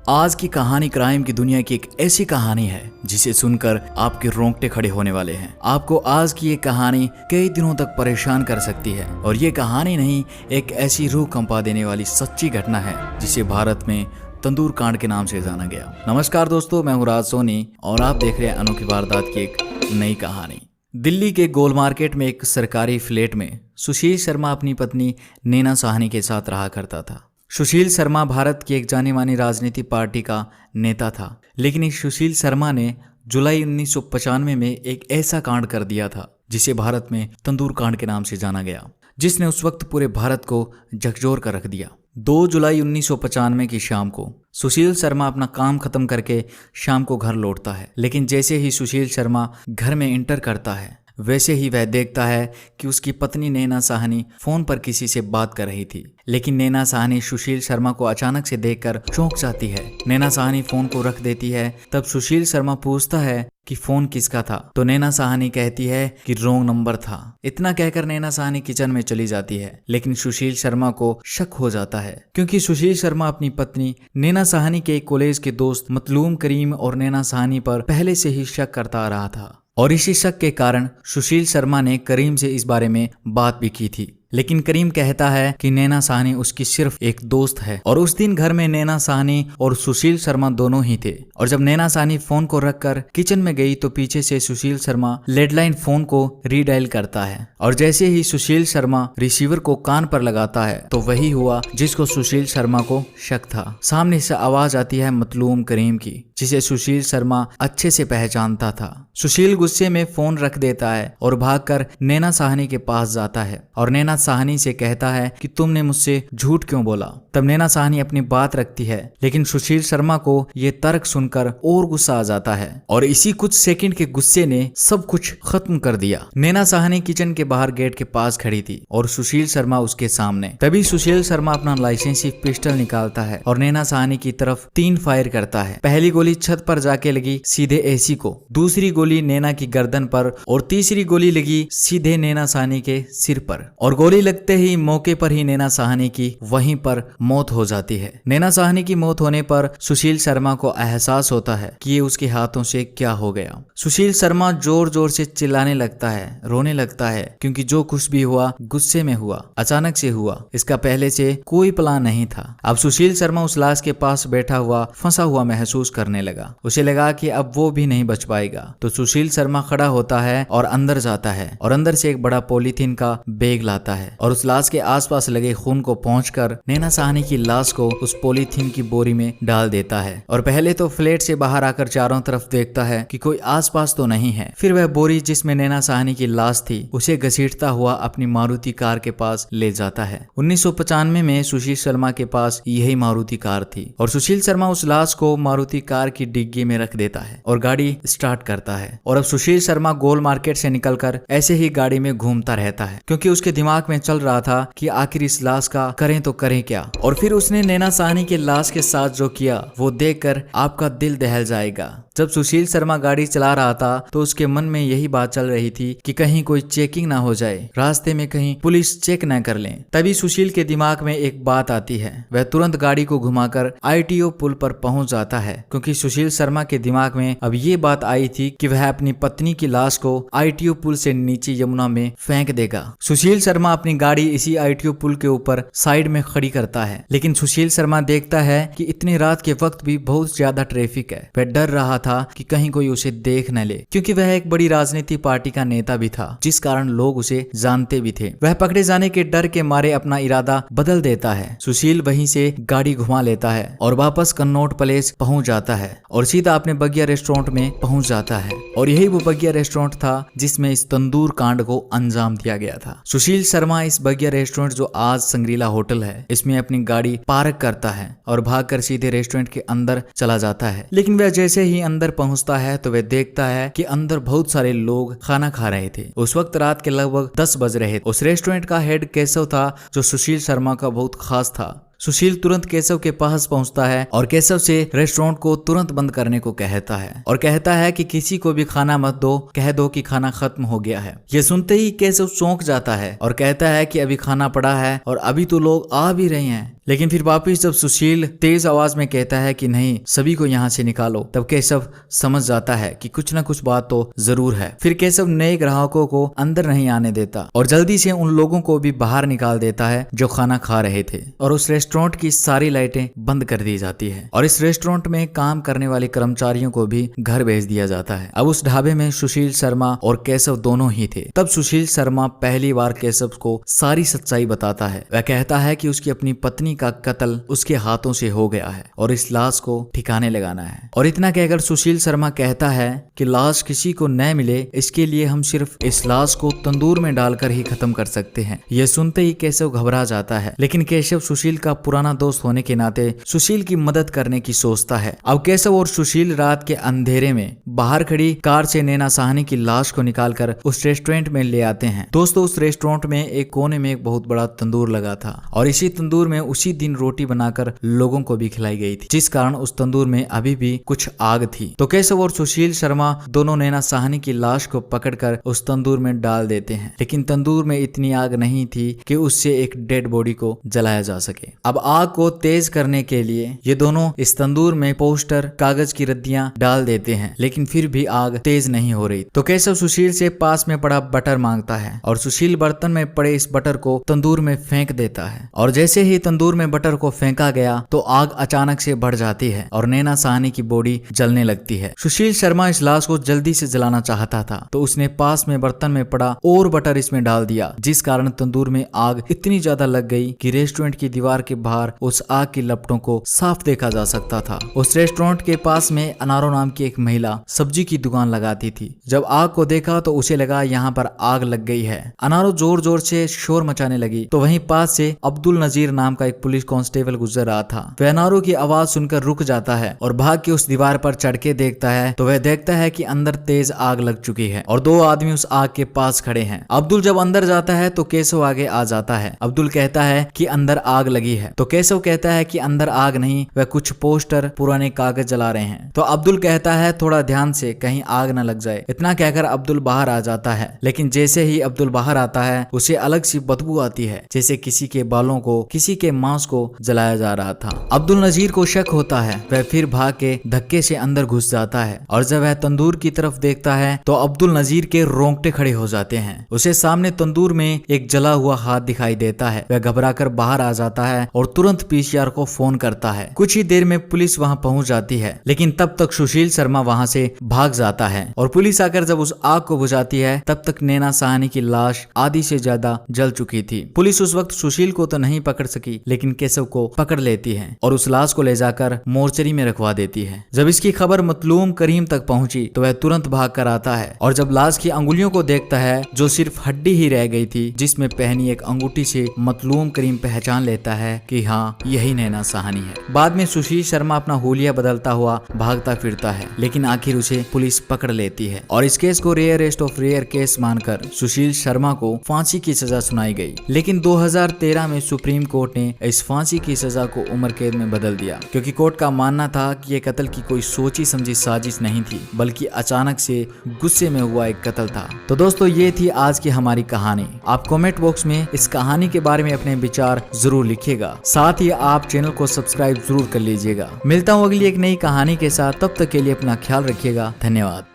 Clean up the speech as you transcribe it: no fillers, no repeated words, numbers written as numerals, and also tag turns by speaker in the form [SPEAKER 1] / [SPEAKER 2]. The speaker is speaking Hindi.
[SPEAKER 1] आज की कहानी क्राइम की दुनिया की एक ऐसी कहानी है जिसे सुनकर आपके रोंगटे खड़े होने वाले हैं। आपको आज की ये कहानी कई दिनों तक परेशान कर सकती है और ये कहानी नहीं, एक ऐसी रूह कंपा देने वाली सच्ची घटना है जिसे भारत में तंदूर कांड के नाम से जाना गया। नमस्कार दोस्तों, मैं हूँ राज सोनी और आप देख रहे हैं अनोखी वारदात की एक नई कहानी। दिल्ली के गोल मार्केट में एक सरकारी फ्लैट में सुशील शर्मा अपनी पत्नी नैना साहनी के साथ रहा करता था। सुशील शर्मा भारत की एक जानी मानी राजनीतिक पार्टी का नेता था, लेकिन इस सुशील शर्मा ने जुलाई 1995 में एक ऐसा कांड कर दिया था जिसे भारत में तंदूर कांड के नाम से जाना गया, जिसने उस वक्त पूरे भारत को झकझोर कर रख दिया। 2 जुलाई 1995 की शाम को सुशील शर्मा अपना काम खत्म करके शाम को घर लौटता है, लेकिन जैसे ही सुशील शर्मा घर में एंटर करता है वैसे ही वह देखता है कि उसकी पत्नी नैना साहनी फोन पर किसी से बात कर रही थी। लेकिन नैना साहनी सुशील शर्मा को अचानक से देखकर चौंक जाती है। नैना साहनी फोन को रख देती है। तब सुशील शर्मा पूछता है कि फोन किसका था, तो नैना साहनी कहती है कि रॉन्ग नंबर था। इतना कहकर नैना साहनी किचन में चली जाती है, लेकिन सुशील शर्मा को शक हो जाता है क्योंकि सुशील शर्मा अपनी पत्नी नैना साहनी के कॉलेज के दोस्त मतलूम करीम और नैना साहनी पर पहले से ही शक करता आ रहा था और इसी शक के कारण सुशील शर्मा ने करीम से इस बारे में बात भी की थी। लेकिन करीम कहता है कि नैना साहनी उसकी सिर्फ एक दोस्त है और उस दिन घर में नैना साहनी और सुशील शर्मा दोनों ही थे। और जब नैना साहनी फोन को रखकर किचन में गई तो पीछे से सुशील शर्मा लैंडलाइन फोन को रीडायल करता है और जैसे ही सुशील शर्मा रिसीवर को कान पर लगाता है तो वही हुआ जिसको सुशील शर्मा को शक था। सामने से आवाज आती है मतलूम करीम की, जिसे सुशील शर्मा अच्छे से पहचानता था। सुशील गुस्से में फोन रख देता है और भागकर नैना साहनी के पास जाता है और नैना साहनी से कहता है कि तुमने मुझसे झूठ क्यों बोला। तब नैना साहनी अपनी बात रखती है, लेकिन सुशील शर्मा को ये तर्क सुनकर और गुस्सा आ जाता है और इसी कुछ सेकंड के गुस्से ने सब कुछ खत्म कर दिया। नैना साहनी किचन के बाहर गेट के पास खड़ी थी और सुशील शर्मा उसके सामने। तभी सुशील शर्मा अपना लाइसेंसी पिस्टल निकालता है और नैना साहनी की तरफ 3 फायर करता है। पहली गोली छत पर जाके लगी सीधे एसी को, दूसरी गोली नैना की गर्दन पर और तीसरी गोली लगी सीधे नैना साहनी के सिर पर। और गोली लगते ही मौके पर ही नैना साहनी की वहीं पर मौत हो जाती है। नैना साहनी की मौत होने पर सुशील शर्मा को एहसास होता है कि ये उसके हाथों से क्या हो गया। सुशील शर्मा जोर जोर से चिल्लाने लगता है, रोने लगता है, क्योंकि जो कुछ भी हुआ गुस्से में हुआ, अचानक से हुआ, इसका पहले से कोई प्लान नहीं था। अब सुशील शर्मा उस लाश के पास बैठा हुआ फंसा हुआ महसूस करने लगा। उसे लगा कि अब वो भी नहीं बच पाएगा। तो सुशील शर्मा खड़ा होता है और अंदर जाता है और अंदर से एक बड़ा पॉलीथीन का बैग लाता है और उस लाश के आसपास लगे खून को पहुंचकर नैना साहनी की लाश को उस पॉलीथीन की बोरी में डाल देता है। और पहले तो फ्लैट से बाहर आकर चारों तरफ देखता है कि कोई आसपास तो नहीं है। फिर वह बोरी जिसमें नैना साहनी की लाश थी उसे घसीटता हुआ अपनी मारुति कार के पास ले जाता है। 1995 में सुशील शर्मा के पास यही मारुति कार थी और सुशील शर्मा उस लाश को मारुति कार की डिग्गी में रख देता है और गाड़ी स्टार्ट करता है। और अब सुशील शर्मा गोल मार्केट से निकलकर ऐसे ही गाड़ी में घूमता रहता है, क्योंकि उसके दिमाग में चल रहा था कि आखिर इस लाश का करें तो करें क्या। और फिर उसने नैना साहनी के लाश के साथ जो किया वो देखकर आपका दिल दहल जाएगा। जब सुशील शर्मा गाड़ी चला रहा था तो उसके मन में यही बात चल रही थी कि कहीं कोई चेकिंग ना हो जाए, रास्ते में कहीं पुलिस चेक ना कर ले। तभी सुशील के दिमाग में एक बात आती है। वह तुरंत गाड़ी को घुमाकर ITO पुल पर पहुंच जाता है, क्योंकि सुशील शर्मा के दिमाग में अब ये बात आई थी कि वह अपनी पत्नी की लाश को ITO पुल से नीचे यमुना में फेंक देगा। सुशील शर्मा अपनी गाड़ी इसी ITO पुल के ऊपर साइड में खड़ी करता है, लेकिन सुशील शर्मा देखता है कि इतनी रात के वक्त भी बहुत ज्यादा ट्रैफिक है। वह डर रहा था कि कहीं कोई उसे देख न ले, क्योंकि वह एक बड़ी राजनीतिक पार्टी का नेता भी था, जिस कारण लोग उसे जानते भी थे। वह पकड़े जाने के डर के मारे अपना इरादा बदल देता है। सुशील वहीं से गाड़ी घुमा लेता है और वापस कन्नौट पैलेस पहुंच जाता है और सीधा अपने बगिया रेस्टोरेंट में पहुंच जाता है। और यही वो बगिया रेस्टोरेंट था जिसमें इस तंदूर कांड को अंजाम दिया गया था। सुशील शर्मा इस बगिया रेस्टोरेंट, जो आज संग्रीला होटल है, इसमें अपनी गाड़ी पार्क करता है और भागकर सीधे रेस्टोरेंट के अंदर चला जाता है। लेकिन वह जैसे ही अंदर पहुंचता है तो वह देखता है कि अंदर बहुत सारे लोग खाना खा रहे थे। उस वक्त रात के लगभग 10 बज रहे। उस रेस्टोरेंट का हेड केशव था, जो सुशील शर्मा का बहुत खास था। सुशील तुरंत केशव के पास पहुंचता है और केशव से रेस्टोरेंट को तुरंत बंद करने को कहता है और कहता है कि किसी को भी खाना मत दो, कह दो कि खाना खत्म हो गया है। ये सुनते ही केशव चौंक जाता है और कहता है कि अभी खाना पड़ा है और अभी तो लोग आ भी रहे हैं। लेकिन फिर वापिस जब सुशील तेज आवाज में कहता है कि नहीं, सभी को यहाँ से निकालो, तब केशव समझ जाता है कि कुछ न कुछ बात तो जरूर है। फिर केशव नए ग्राहकों को अंदर नहीं आने देता और जल्दी से उन लोगों को भी बाहर निकाल देता है जो खाना खा रहे थे और उस रेस्टोरेंट की सारी लाइटें बंद कर दी जाती है और इस रेस्टोरेंट में काम करने वाले कर्मचारियों को भी घर भेज दिया जाता है। अब उस ढाबे में सुशील शर्मा और केशव दोनों ही थे। तब सुशील शर्मा पहली बार केशव को सारी सच्चाई बताता है। वह कहता है कि उसकी अपनी पत्नी का कत्ल उसके हाथों से हो गया है और इस लाश को ठिकाने लगाना है। और इतना कहकर सुशील शर्मा कहता है कि लाश किसी को न मिले, इसके लिए हम सिर्फ इस लाश को तंदूर में डालकर ही खत्म कर सकते हैं। यह सुनते ही केशव घबरा जाता है, लेकिन केशव सुशील का पुराना दोस्त होने के नाते सुशील की मदद करने की सोचता है। अब केशव और सुशील रात के अंधेरे में बाहर खड़ी कार से नैना साहनी की लाश को निकालकर उस रेस्टोरेंट में ले आते हैं। दोस्तों, उस रेस्टोरेंट में एक कोने में एक बहुत बड़ा तंदूर लगा था और इसी तंदूर में उसी दिन रोटी बनाकर लोगों को भी खिलाई गई थी, जिस कारण उस तंदूर में अभी भी कुछ आग थी। तो केशव और सुशील शर्मा दोनों नैना साहनी की लाश को पकड़कर उस तंदूर में डाल देते हैं, लेकिन तंदूर में इतनी आग नहीं थी कि उससे एक डेड बॉडी को जलाया जा सके। अब आग को तेज करने के लिए ये दोनों इस तंदूर में पोस्टर, कागज की रद्दियां डाल देते हैं, लेकिन फिर भी आग तेज नहीं हो रही। तो केशव सुशील से पास में पड़ा बटर मांगता है और सुशील बर्तन में पड़े इस बटर को तंदूर में फेंक देता है और जैसे ही तंदूर में बटर को फेंका गया तो आग अचानक से बढ़ जाती है और नैना साहनी की बॉडी जलने लगती है। सुशील शर्मा इस लाश को जल्दी से जलाना चाहता था, तो उसने पास में बर्तन में पड़ा और बटर इसमें डाल दिया, जिस कारण तंदूर में आग इतनी ज्यादा लग गई कि रेस्टोरेंट की दीवार के बाहर उस आग की लपटों को साफ देखा जा सकता था। उस रेस्टोरेंट के पास में अनारो नाम की एक महिला सब्जी की दुकान लगाती थी। जब आग को देखा तो उसे लगा यहाँ पर आग लग गई है। अनारो जोर जोर से शोर मचाने लगी तो वहीं पास से अब्दुल नजीर नाम का एक पुलिस कांस्टेबल गुजर रहा था। वह अनारो की आवाज सुनकर रुक जाता है और भाग के उस दीवार पर चढ़ के देखता है तो वह देखता है कि अंदर तेज आग लग चुकी है और दो आदमी उस आग के पास खड़े हैं। अब्दुल जब अंदर जाता है तो केशव आगे आ जाता है। अब्दुल कहता है कि अंदर आग लगी है, तो केशव कहता है कि अंदर आग नहीं, वह कुछ पोस्टर, पुराने कागज जला रहे हैं। तो अब्दुल कहता है थोड़ा ध्यान से, कहीं आग न लग जाए। इतना कहकर अब्दुल बाहर आ जाता है, लेकिन जैसे ही अब्दुल बाहर आता है उसे अलग सी बदबू आती है, जैसे किसी के बालों को, किसी के मांस को जलाया जा रहा था। अब्दुल नजीर को शक होता है, वह फिर भाग के धक्के से अंदर घुस जाता है और जब वह तंदूर की तरफ देखता है तो अब्दुल नजीर के रोंगटे खड़े हो जाते हैं। उसे सामने तंदूर में एक जला हुआ हाथ दिखाई देता है। वह घबराकर बाहर आ जाता है और तुरंत पीसीआर को फोन करता है। कुछ ही देर में पुलिस वहां पहुंच जाती है, लेकिन तब तक सुशील शर्मा वहां से भाग जाता है और पुलिस आकर जब उस आग को बुझाती है तब तक नैना साहनी की लाश आधी से ज्यादा जल चुकी थी। पुलिस उस वक्त सुशील को तो नहीं पकड़ सकी, लेकिन केशव को पकड़ लेती है और उस लाश को ले जाकर मोर्चरी में रखवा देती है। जब इसकी खबर मतलूम करीम तक पहुंची तो वह तुरंत भाग कर आता है और जब लाश की अंगुलियों को देखता है जो सिर्फ हड्डी ही रह गई थी, जिसमें पहनी एक अंगूठी से मतलूम करीम पहचान लेता है कि हाँ, यही नैना साहनी है। बाद में सुशील शर्मा अपना हुलिया बदलता हुआ भागता फिरता है, लेकिन आखिर उसे पुलिस पकड़ लेती है और इस केस को रेयरेस्ट ऑफ रेयर केस मानकर सुशील शर्मा को फांसी की सजा सुनाई गई। लेकिन 2013 में सुप्रीम कोर्ट ने इस फांसी की सजा को उम्र कैद में बदल दिया, क्योंकि कोर्ट का मानना था कि ये कत्ल की कोई सोची समझी साजिश नहीं थी, बल्कि अचानक से गुस्से में हुआ एक कत्ल था। तो दोस्तों, ये थी आज की हमारी कहानी। आप कमेंट बॉक्स में इस कहानी के बारे में अपने विचार जरूर लिखिएगा। साथ ही आप चैनल को सब्सक्राइब जरूर कर लीजिएगा। मिलता हूँ अगली एक नई कहानी के साथ, तब तक के लिए अपना ख्याल रखिएगा। धन्यवाद।